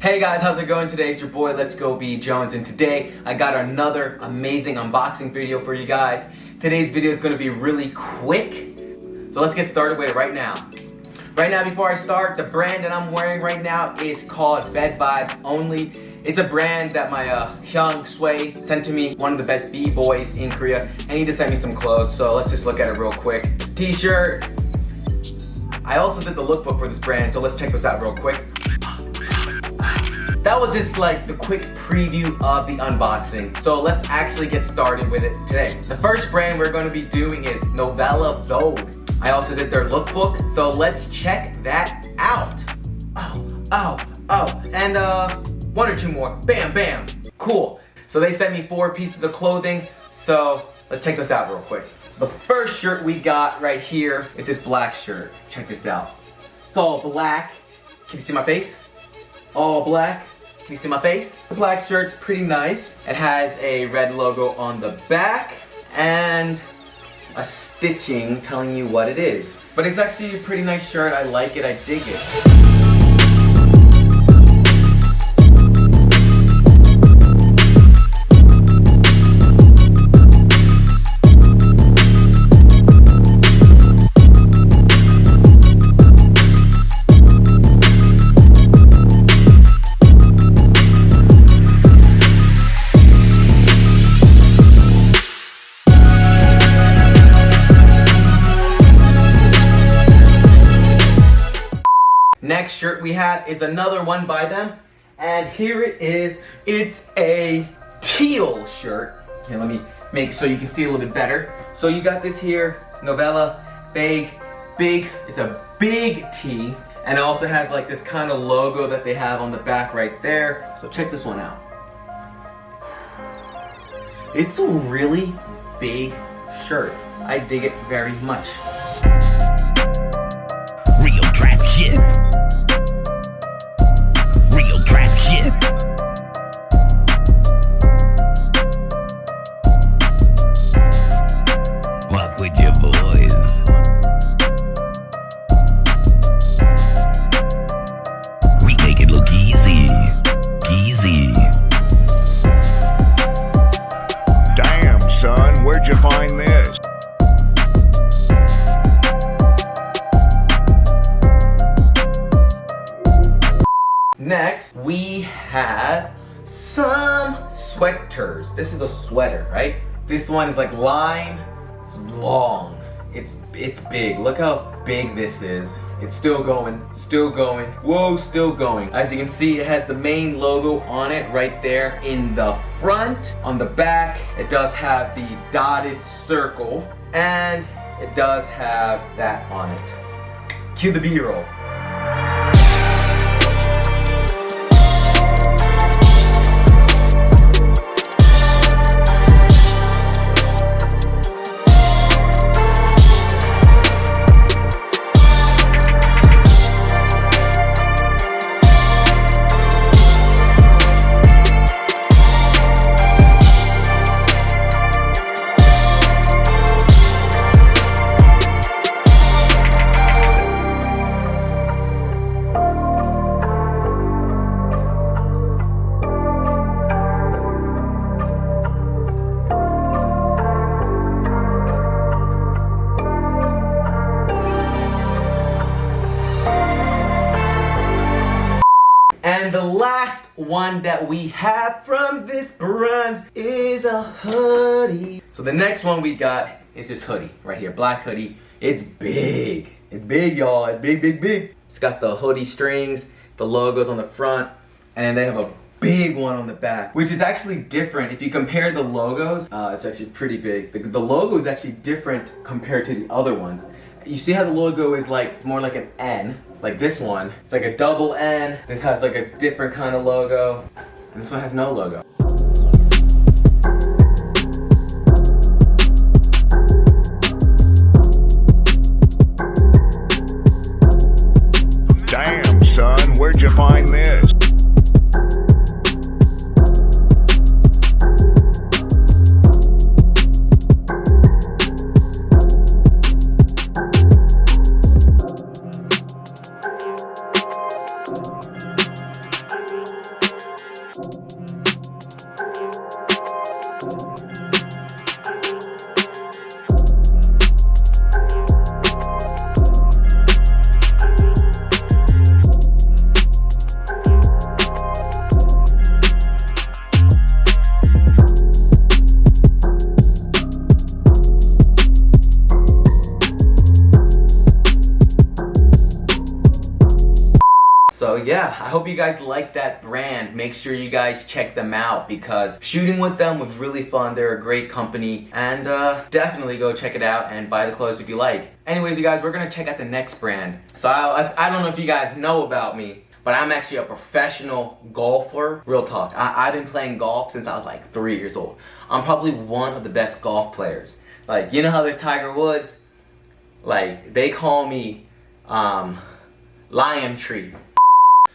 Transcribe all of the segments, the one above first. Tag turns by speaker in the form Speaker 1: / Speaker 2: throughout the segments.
Speaker 1: Hey guys, how's it going? Today it's your boy Letsgobjones, and today I got another amazing unboxing video for you guys. Today's video is going to be really quick, so let's get started with it right now. Right now, before I start, the brand that I'm wearing right now is called Bed Vibes Only. It's a brand that my Hyung Sway sent to me, one of the best b-boys in Korea, and he just sent me some clothes, so let's just look at it real quick. This t-shirt. I also did the lookbook for this brand, so let's check this out real quick. That was just like the quick preview of the unboxing. So let's actually get started with it today. The first brand we're going to be doing is Novella Vogue. I also did their lookbook, so let's check that out. And one or two more. Bam, bam. Cool. So they sent me 4 pieces of clothing, so let's check this out real quick. So the first shirt we got right here is this black shirt. Check this out. It's all black. Can you see my face? All black. Can you see my face? The black shirt's pretty nice. It has a red logo on the back and a stitching telling you what it is. But it's actually a pretty nice shirt. I like it. I dig it. Next shirt we have is another one by them, and here it is. It's a teal shirt. Here, let me make so you can see a little bit better. So you got this here, Novella Vague, big. It's a big T, and it also has like this kind of logo that they have on the back right there. So check this one out. It's a really big shirt. I dig it very much.
Speaker 2: Real trap shit. Real trap shit. Walk with your boys. We make it look easy. Easy.
Speaker 3: Damn, son, where'd you find this?
Speaker 1: Next, we have some sweaters. This is a sweater, right? This one is like lime. It's long. It's big. Look how big this is. It's still going, still going. Whoa, still going. As you can see, it has the main logo on it right there in the front. On the back, it does have the dotted circle, and it does have that on it. Cue the B-roll. And the last one that we have from this brand is a hoodie. So the next one we got is this hoodie right here, black hoodie. It's big. It's big, y'all. It's big, big, big. It's got the hoodie strings, the logos on the front, and they have a big one on the back, which is actually different. If you compare the logos, it's actually pretty big. The logo is actually different compared to the other ones. You see how the logo is like more like an N, like this one. It's like a double N. This has like a different kind of logo, and this one has no logo.
Speaker 3: Damn, son, where'd you find this?
Speaker 1: yeah, I hope you guys like that brand. Make sure you guys check them out because shooting with them was really fun. They're a great company, and definitely go check it out and buy the clothes if you like. Anyways, you guys, we're gonna check out the next brand. So I don't know if you guys know about me, but I'm actually a professional golfer. Real talk. I've been playing golf since I was like 3 years old. I'm probably one of the best golf players. Like, you know how there's Tiger Woods? Like, they call me Lion Tree.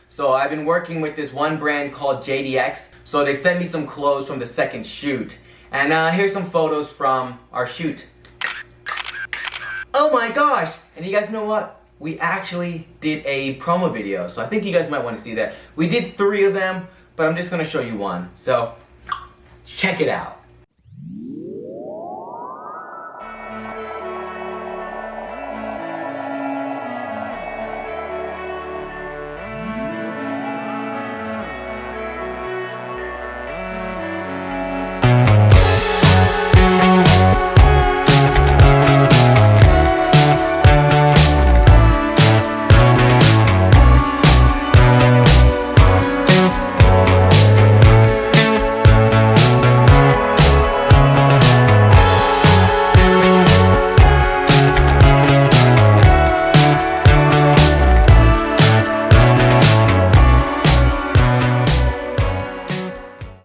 Speaker 1: So I've been working with this one brand called JDX. So they sent me some clothes from the second shoot. And here's some photos from our shoot. Oh my gosh! And you guys know what? We actually did a promo video. So I think you guys might want to see that. We did 3 of them, but I'm just gonna show you one. So check it out.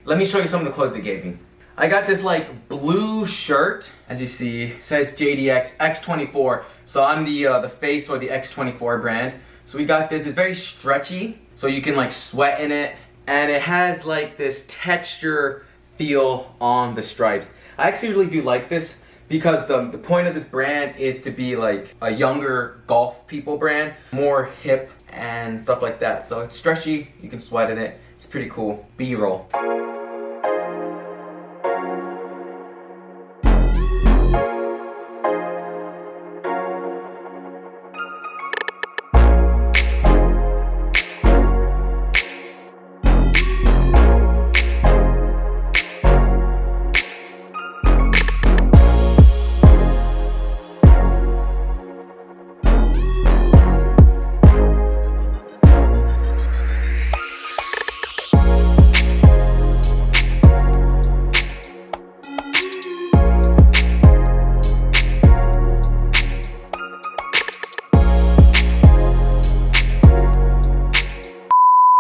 Speaker 1: Let me show you some of the clothes they gave me. I got this like blue shirt, as you see, it says JDX X24. So I'm the face for the X24 brand. So we got this, it's very stretchy, so you can like sweat in it. And it has like this texture feel on the stripes. I actually really do like this because the point of this brand is to be like a younger golf people brand, more hip and stuff like that. So it's stretchy, you can sweat in it, it's pretty cool. B-roll.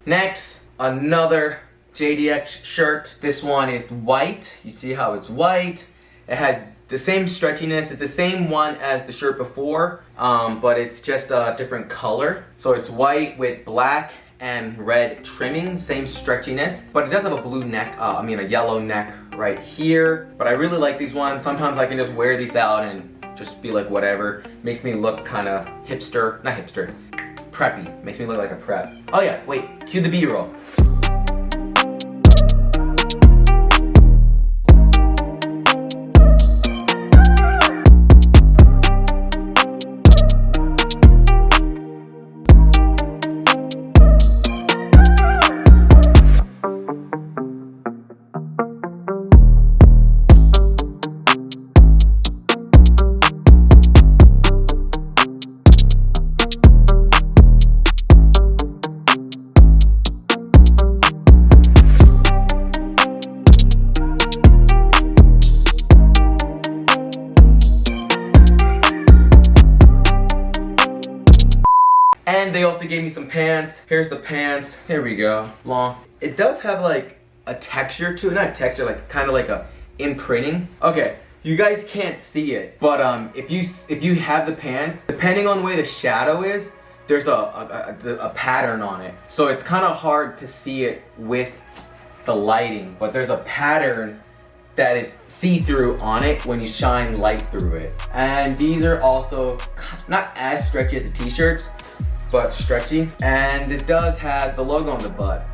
Speaker 1: Next, another JDX shirt. This one is white. You see how it's white? It has the same stretchiness. It's the same one as the shirt before, but it's just a different color. So it's white with black and red trimming, same stretchiness, but it does have a blue neck, a yellow neck right here. But I really like these ones. Sometimes I can just wear these out and just be like whatever. Makes me look kind of hipster, not hipster, preppy. Makes me look like a prep. Oh yeah, wait, cue the B-roll. And they also gave me some pants. Here's the pants. Here we go. Long. It does have like a texture to it. Not texture, like kind of like a imprinting. Okay, you guys can't see it, but if you have the pants, depending on the way the shadow is, there's a pattern on it. So it's kind of hard to see it with the lighting, but there's a pattern that is see-through on it when you shine light through it. And these are also not as stretchy as the t-shirts, but stretchy. And it does have the logo on the butt.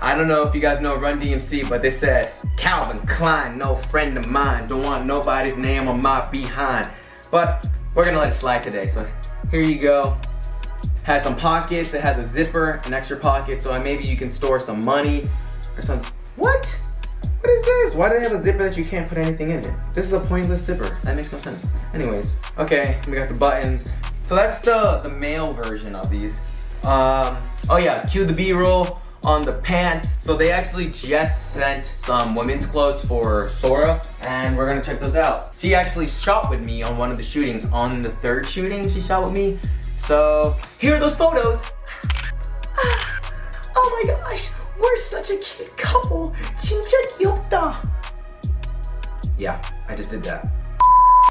Speaker 1: I don't know if you guys know Run DMC, but they said, Calvin Klein, no friend of mine, don't want nobody's name on my behind. But we're gonna let it slide today, so here you go. Has some pockets, it has a zipper, an extra pocket, so maybe you can store some money or something. What? What is this? Why do they have a zipper that you can't put anything in it? This is a pointless zipper. That makes no sense. Anyways, okay, we got the buttons. So that's the male version of these. Oh yeah, cue the B-roll on the pants. So they actually just sent some women's clothes for Sora, and we're gonna check those out. She actually shot with me on one of the shootings. On the third shooting, she shot with me. So here are those photos. Oh my gosh, we're such a cute couple. 진짜 귀엽다. Yeah, I just did that.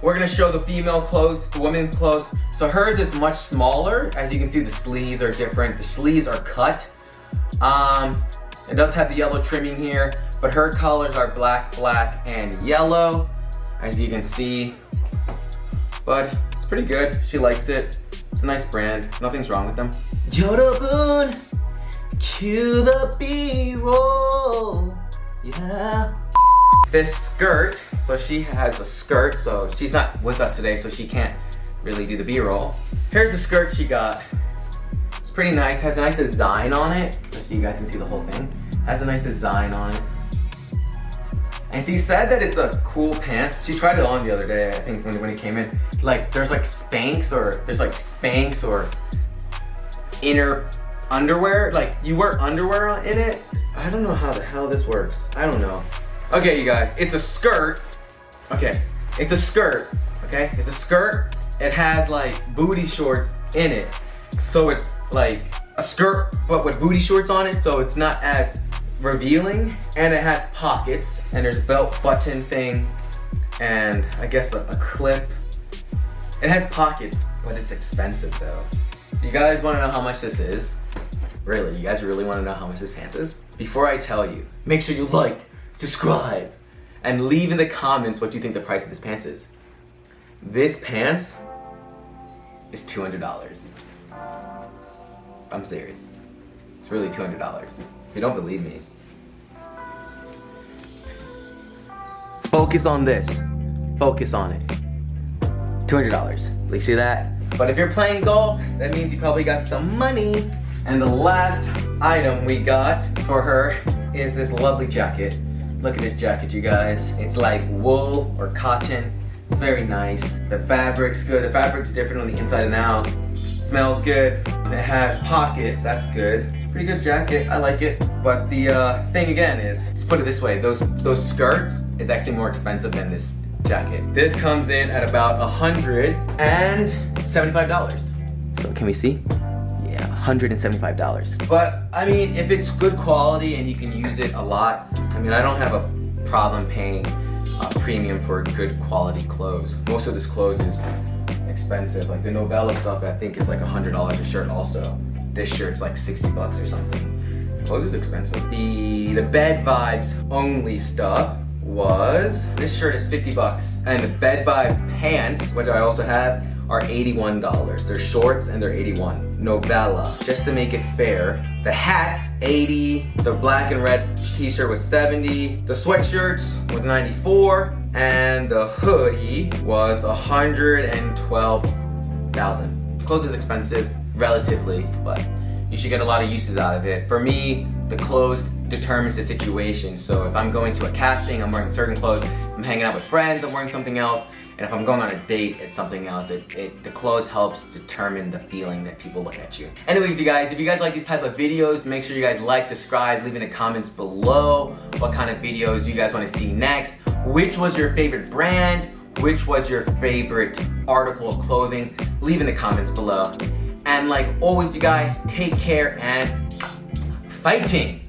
Speaker 1: We're gonna show the female clothes, the women's clothes. So hers is much smaller. As you can see, the sleeves are different. The sleeves are cut. It does have the yellow trimming here, but her colors are black, and yellow, as you can see. But it's pretty good. She likes it. It's a nice brand. Nothing's wrong with them. 여러분, cue the B-roll. Yeah. This skirt, so she has a skirt, so she's not with us today, so she can't really do the B-roll. Here's the skirt she got. It's pretty nice, has a nice design on it, so you guys can see the whole thing. Has a nice design on it. And she said that it's a cool pants. She tried it on the other day, I think when it came in. Like there's like Spanx or inner underwear. Like you wear underwear in it. I don't know how the hell this works. I don't know. Okay, you guys, it's a skirt. Okay, it's a skirt. Okay, it's a skirt. It has like booty shorts in it. So it's like a skirt, but with booty shorts on it. So it's not as revealing. And it has pockets. And there's a belt button thing. And I guess a clip. It has pockets, but it's expensive though. You guys wanna know how much this is? Really, you guys really wanna know how much this pants is? Before I tell you, make sure you like, subscribe, and leave in the comments what you think the price of this pants is. This pants is $200. I'm serious. It's really $200. If you don't believe me. Focus on this. Focus on it. $200. You see that? But if you're playing golf, that means you probably got some money. And the last item we got for her is this lovely jacket. Look at this jacket, you guys. It's like wool or cotton. It's very nice. The fabric's good. The fabric's different on the inside and out. Smells good. It has pockets, that's good. It's a pretty good jacket, I like it. But the thing again is, let's put it this way, those skirts is actually more expensive than this jacket. This comes in at about $175. So can we see? Yeah, $175. But I mean, if it's good quality and you can use it a lot, I mean, I don't have a problem paying a premium for good quality clothes. Most of this clothes is expensive. Like the Novella stuff, I think is like $100 a shirt also. This shirt's like 60 bucks or something. Clothes is expensive. The Bed Vibes only stuff was, this shirt is 50 bucks. And the Bed Vibes pants, which I also have, are $81. They're shorts and they're $81. Novella, just to make it fair. The hat's $80. The black and red t-shirt was $70. The sweatshirts was $94. And the hoodie was $112,000. Clothes is expensive, relatively, but you should get a lot of uses out of it. For me, the clothes determines the situation. So if I'm going to a casting, I'm wearing certain clothes. I'm hanging out with friends, I'm wearing something else. And if I'm going on a date, it's something else. The clothes helps determine the feeling that people look at you. Anyways, you guys, if you guys like these type of videos, make sure you guys like, subscribe, leave in the comments below what kind of videos you guys want to see next. Which was your favorite brand? Which was your favorite article of clothing? Leave in the comments below. And like always, you guys, take care and fighting!